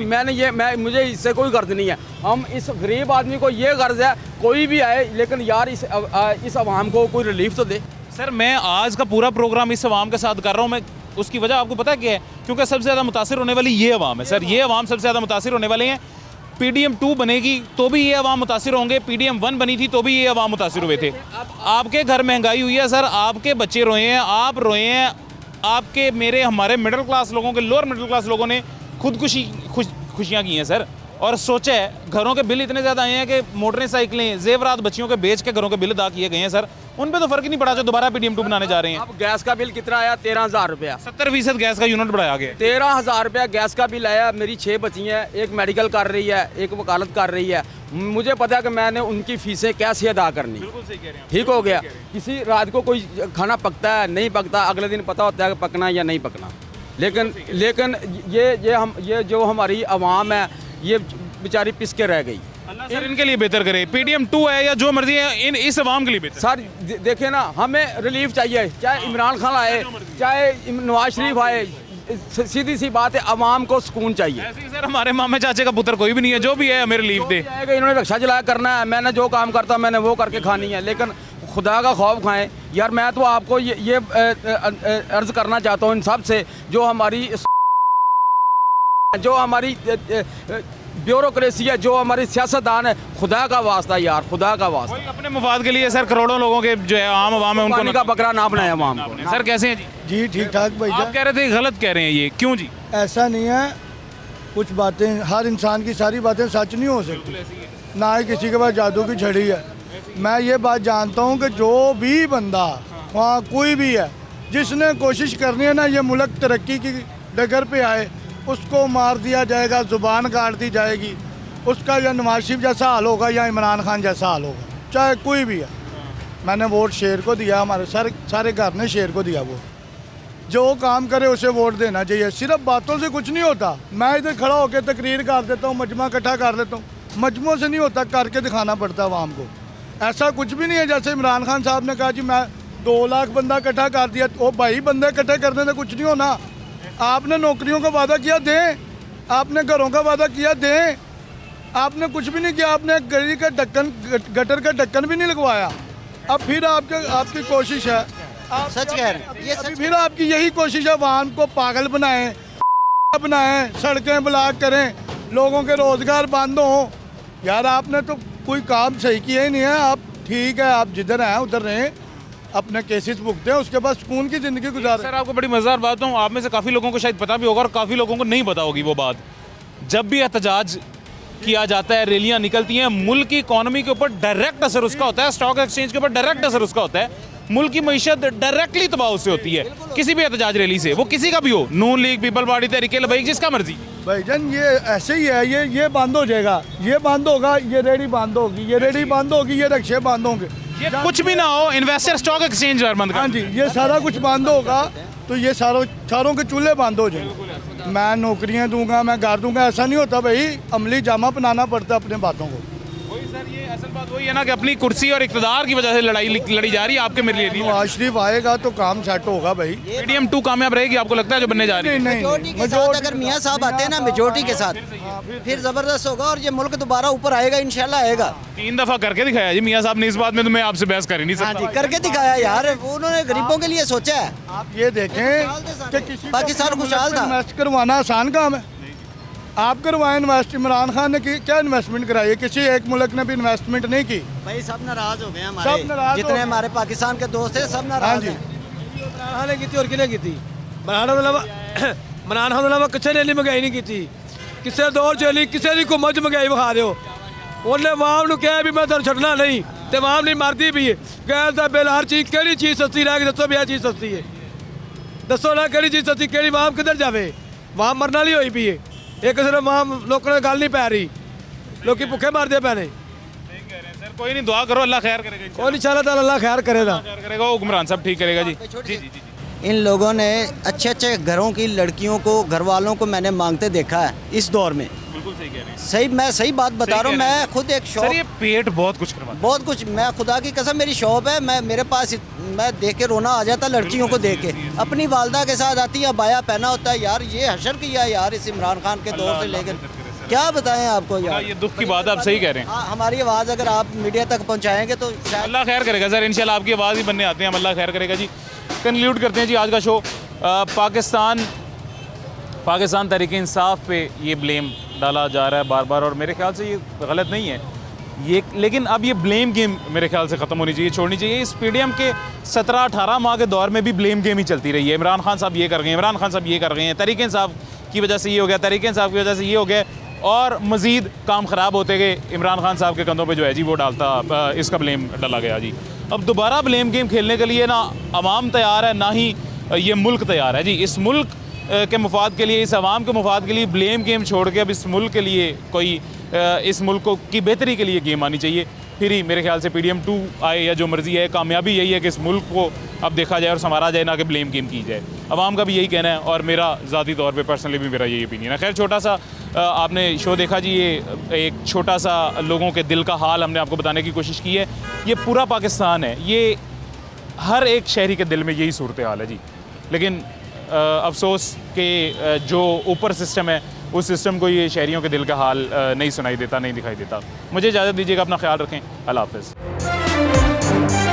नहीं, मुझे इससे कोई गर्ज नहीं है। हम इस गरीब आदमी को ये गर्ज है, कोई भी आए लेकिन यार इस अवाम को कोई रिलीफ तो दे। सर मैं आज का पूरा प्रोग्राम इस अवाम के साथ कर रहा हूँ। मैं उसकी वजह आपको पता क्या है? क्योंकि सबसे ज़्यादा मुतासिर होने वाली ये अवाम है सर। ये अवाम सबसे ज़्यादा मुतासिर होने वाले हैं। PDM 2 बनेगी तो भी ये अवाम मुतासिर होंगे, PDM 1 बनी थी तो भी ये अवाम मुतासिर हुए थे। आपके घर महंगाई हुई है सर, आपके बच्चे रोए हैं, आप रोए हैं, आपके मेरे हमारे मिडिल क्लास लोगों के, लोअर मिडिल क्लास लोगों ने खुशियाँ की हैं सर। और सोचा है घरों के बिल इतने ज़्यादा आए हैं कि मोटरसाइकिलें जेवरात बच्चियों के बेच के घरों के बिल अदा किए गए हैं सर, उन पे तो फर्क ही नहीं पड़ा जो दोबारा PDM2 बनाने जा रहे हैं। अब गैस का बिल कितना आया? 13,000 रुपया। 70% गैस का यूनिट बढ़ाया गया। 13,000 रुपया गैस का बिल आया। मेरी 6 बच्ची हैं, एक मेडिकल कर रही है, एक वकालत कर रही है। मुझे पता है कि मैंने उनकी फीसें कैसे अदा करनी। ठीक हो गया। किसी रात को कोई खाना पकता है, नहीं पकता, अगले दिन पता होता है कि पकना या नहीं पकना। लेकिन ये जो हमारी आवाम है, ये बेचारी पिस के रह गई। सर इनके लिए बेहतर करे, PDM2 है या जो मर्जी है, इस अवाम के लिए बेहतर। सर देखिए ना, हमें रिलीफ चाहिए, चाहे इमरान खान आए, चाहे नवाज शरीफ आए, सीधी सी बात है, अवाम को सुकून चाहिए। ऐसे ही सर हमारे मामे चाचे का पुत्र कोई भी नहीं है, जो भी है हमें रिलीफ दे। इन्होंने रक्षा चलाया करना है, मैंने जो काम करता मैंने वो करके खानी है, लेकिन खुदा का खौफ खाएं यार। मैं तो आपको ये अर्ज करना चाहता हूँ इन सब से, जो हमारी ब्यूरोक्रेसी है, जो हमारी सियासतदान है, खुदा का वास्ता यार, खुदा का वास्ता। अपने मुफाद के लिए सर करोड़ों लोगों के जो है आम आवाम है उनको पानी का बकरा ना बनाए आवाम को। सर कैसे हैं जी? जी ठीक ठाक भाई। आप कह रहे थे गलत कह रहे हैं, ये क्यों जी? ऐसा नहीं है, कुछ बातें, हर इंसान की सारी बातें सच नहीं हो सकती, ना ही किसी के पास जादू की छड़ी है। मैं ये बात जानता हूँ कि जो भी बंदा वहाँ कोई भी है जिसने कोशिश करनी है ना ये मुल्क तरक्की की डगर पे आए, उसको मार दिया जाएगा, ज़ुबान काट दी जाएगी। उसका या नवाज शरीफ जैसा हाल होगा या इमरान खान जैसा हाल होगा, चाहे कोई भी है। मैंने वोट शेर को दिया, हमारे सारे घर ने शेर को दिया वोट। जो काम करे उसे वोट देना चाहिए, सिर्फ बातों से कुछ नहीं होता। मैं इधर खड़ा होकर तकरीर कर देता हूँ, मजमा इकट्ठा कर लेता हूँ, मजमों से नहीं होता, करके दिखाना पड़ता है आवाम को। ऐसा कुछ भी नहीं है जैसे इमरान खान साहब ने कहा जी मैं 2 लाख बंदा इकट्ठा कर दिया। तो भाई बंदे इकट्ठे करने से कुछ नहीं होना। आपने नौकरियों का वादा किया दें, आपने घरों का वादा किया दें, आपने कुछ भी नहीं किया। आपने गली का ढक्कन, गटर का ढक्कन भी नहीं लगवाया। अब फिर आपकी कोशिश है, आप सच कह रहे हैं, ये सच। फिर आपकी यही कोशिश है वाहन को पागल बनाएं, सड़कें ब्लॉक करें, लोगों के रोजगार बंद हों। यार आपने तो कोई काम सही किया ही नहीं है। आप ठीक है, आप जिधर हैं उधर रहें, अपने केसेस भुगते हैं, उसके बाद सुकून की ज़िंदगी गुजारें। सर आपको बड़ी मज़ेदार बात हूँ, आप में से काफ़ी लोगों को शायद पता भी होगा और काफ़ी लोगों को नहीं पता होगी वो बात। जब भी एहतजाज किया जाता है, रैलियाँ निकलती हैं, मुल्क की इकॉनमी के ऊपर डायरेक्ट असर उसका होता है, स्टॉक एक्सचेंज के ऊपर डायरेक्ट असर उसका होता है, मुल्क की मईशत डायरेक्टली तबाह उससे होती है, किसी भी एहतजाज रैली से, वो किसी का भी हो, नून लीग, पीपल पार्टी, तहरीके लबाइक, जिसका मर्जी। भाईजान ये ऐसे ही है, ये बंद हो जाएगा, ये बंद होगा, ये रेडी बंद होगी, ये रेडी बंद होगी, ये रिक्शे बंद होंगे, ये कुछ भी ना हो, इन्वेस्टर स्टॉक एक्सचेंज बंद कर। हाँ जी, ये सारा कुछ बंद होगा तो ये सारों के चूल्हे बंद हो जाएंगे। मैं नौकरियां दूंगा, मैं घर दूंगा, ऐसा नहीं होता भाई। अमली जामा पहनाना पड़ता है अपने बातों को। वही सर, ये असल बात वही है ना कि अपनी कुर्सी और इक़्तिदार की वजह से लड़ी जा रही है आपके मेरे लिए। नवाज शरीफ आएगा तो काम सेट होगा भाई। PDM2 कामयाब रहेगी आपको लगता है जो बनने जा रही है? मेजोरिटी के साथ अगर मियाँ साहब आते हैं ना, मेजोरिटी के साथ, फिर ज़बरदस्त होगा और ये मुल्क दोबारा ऊपर आएगा, इंशाल्लाह आएगा। 3 दफ़ा करके दिखाया जी मियाँ साहब ने, इस बात में तो मैं आपसे बहस कर ही नहीं हाँ सकता। जी, करके दिखाया यार, उन्होंने गरीबों के लिए सोचा है। आप ये देखें कि किसी पाकिस्तान खुशहाल था। इन्वेस्ट करवाना आसान काम है। आप करवाएं इन्वेस्ट। इमरान खान ने क्या इन्वेस्टमेंट कराई है? किसी एक मुल्क ने भी इन्वेस्टमेंट नहीं की। भाई सब नाराज हो गए सब हमारे, नाराज हो जितने गए। हमारे पाकिस्तान के दोस्त हैं सब नाराज हैं। इमरान ने की और किने की इमरान खान अलावा किसी ने महंगाई नहीं की, किसी दौर चली, किसी की हुकूमत महंगाई विखा रहे हो। उन्हें वाम को कहा भी मैं तुम छड़ना नहीं, तो वाम नहीं मारती भी है। गैस का बिल, हर चीज़, केड़ी चीज़ सस्ती रह गई, दसो भी यह चीज़ सस्ती है, दसो ना केड़ी चीज़ सस्ती, केड़ी वाम किधर जावे? वाम मरना नहीं होई पी है, एक सिर्फ वाम लोगों ने गल नहीं पै रही, लोग भुखे मारते पैने। सर कोई नहीं, दुआ करो, अल्लाह खैर करेगा। और इंशाल्लाह ताला अल्लाह खैर करेगा, हुक्मरान साहब ठीक करेगा जी। जी। इन लोगों ने अच्छे अच्छे घरों की लड़कियों को, घर वालों को मैंने मांगते देखा है इस दौर में। बिल्कुल सही कह रहे हैं। सही, मैं सही बात बता रहा हूँ। मैं खुद एक सर ये पेट बहुत कुछ करवाता है। बहुत कुछ, मैं खुदा की कसम, मेरी शॉप है, मेरे पास मैं देख के रोना आ जाता लड़कियों को देख के। अपनी वालदा के साथ आती है, बाया पहना होता है। यार ये हशर किया यार इस इमरान खान के दौर से लेकर, क्या बताएं आपको यार। ये दुख की बात आप सही कह रहे हैं। हमारी आवाज़ अगर आप मीडिया तक पहुँचाएंगे तो शायद अल्लाह खैर करेगा सर, इंशाल्लाह आपकी आवाज़ ही बनने आते हैं हम, अल्लाह खैर करेगा जी। कंक्लूड करते हैं जी आज का शो। पाकिस्तान तहरीक इंसाफ पे ये ब्लेम डाला जा रहा है बार बार, और मेरे ख्याल से ये गलत नहीं है ये, लेकिन अब ये ब्लेम गेम मेरे ख्याल से ख़त्म होनी चाहिए, छोड़नी चाहिए। इस PDM के 17-18 माह के दौर में भी ब्लेम गेम ही चलती रही है। इमरान खान साहब ये कर गए, इमरान खान साहब ये कर गए हैं, तहरीक इंसाफ की वजह से ये हो गया, तहरीक इंसाफ की वजह से ये हो गया। और मज़ीद काम ख़राब होते गए। इमरान खान साहब के कंधों पे जो है जी वो इसका ब्लेम डाला गया जी। अब दोबारा ब्लेम गेम खेलने के लिए ना अवाम तैयार है, ना ही ये मुल्क तैयार है जी। इस मुल्क के मुफाद के लिए, इस अवाम के मुफाद के लिए ब्लेम गेम छोड़ के अब इस मुल्क के लिए कोई इस मुल्क की बेहतरी के लिए गेम आनी चाहिए। फिर ही मेरे ख्याल से PDM 2 आए या जो मर्ज़ी है, कामयाबी यही है कि इस मुल्क को अब देखा जाए और संवारा जाए, ना कि ब्लेम गेम की जाए। अवाम का भी यही कहना है और मेरा ज़ाती तौर पे पर्सनली भी मेरा यही ओपिनियन है। खैर, छोटा सा आपने शो देखा जी, ये एक छोटा सा लोगों के दिल का हाल हमने आपको बताने की कोशिश की है। ये पूरा पाकिस्तान है, ये हर एक शहरी के दिल में यही सूरत हाल है जी। लेकिन अफसोस कि जो ऊपर सिस्टम है उस सिस्टम को ये शहरियों के दिल का हाल नहीं सुनाई देता, नहीं दिखाई देता। मुझे इजाज़त दीजिएगा, अपना ख्याल रखें, अल्लाह हाफ़िज़।